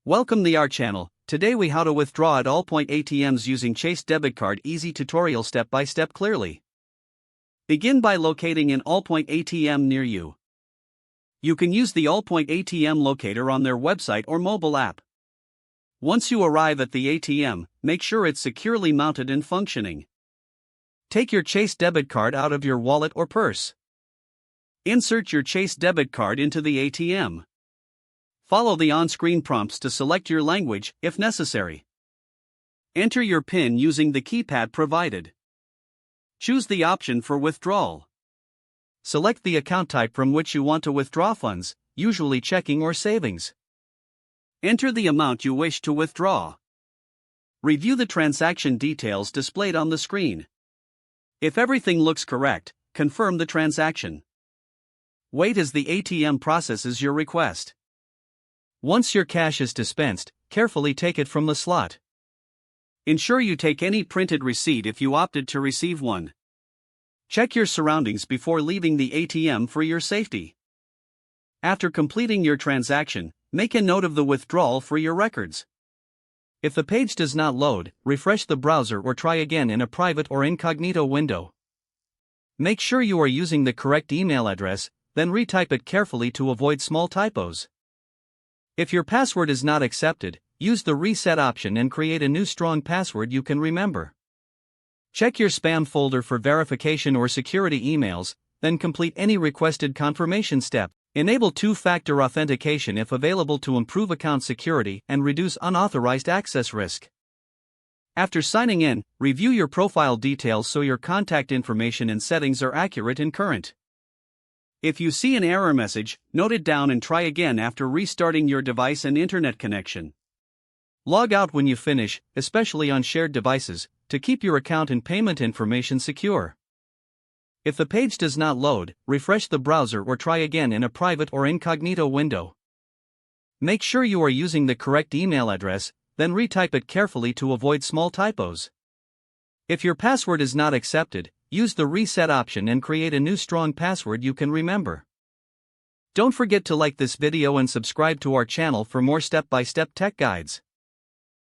Welcome to our channel. Today we how to withdraw at Allpoint ATMs using Chase debit card. Easy tutorial step by step clearly. Begin by locating an Allpoint ATM near you. You can use the Allpoint ATM locator on their website or mobile app. Once you arrive at the ATM, make sure it's securely mounted and functioning. Take your Chase debit card out of your wallet or purse. Insert your Chase debit card into the ATM. Follow the on-screen prompts to select your language, if necessary. Enter your PIN using the keypad provided. Choose the option for withdrawal. Select the account type from which you want to withdraw funds, usually checking or savings. Enter the amount you wish to withdraw. Review the transaction details displayed on the screen. If everything looks correct, confirm the transaction. Wait as the ATM processes your request. Once your cash is dispensed, carefully take it from the slot. Ensure you take any printed receipt if you opted to receive one. Check your surroundings before leaving the ATM for your safety. After completing your transaction, make a note of the withdrawal for your records. If the page does not load, refresh the browser or try again in a private or incognito window. Make sure you are using the correct email address, then retype it carefully to avoid small typos. If your password is not accepted, use the reset option and create a new strong password you can remember. Check your spam folder for verification or security emails, then complete any requested confirmation step. Enable two-factor authentication if available to improve account security and reduce unauthorized access risk. After signing in, review your profile details so your contact information and settings are accurate and current. If you see an error message, note it down and try again after restarting your device and internet connection. Log out when you finish, especially on shared devices, to keep your account and payment information secure. If the page does not load, refresh the browser or try again in a private or incognito window. Make sure you are using the correct email address, then retype it carefully to avoid small typos. If your password is not accepted, use the reset option and create a new strong password you can remember. Don't forget to like this video and subscribe to our channel for more step-by-step tech guides.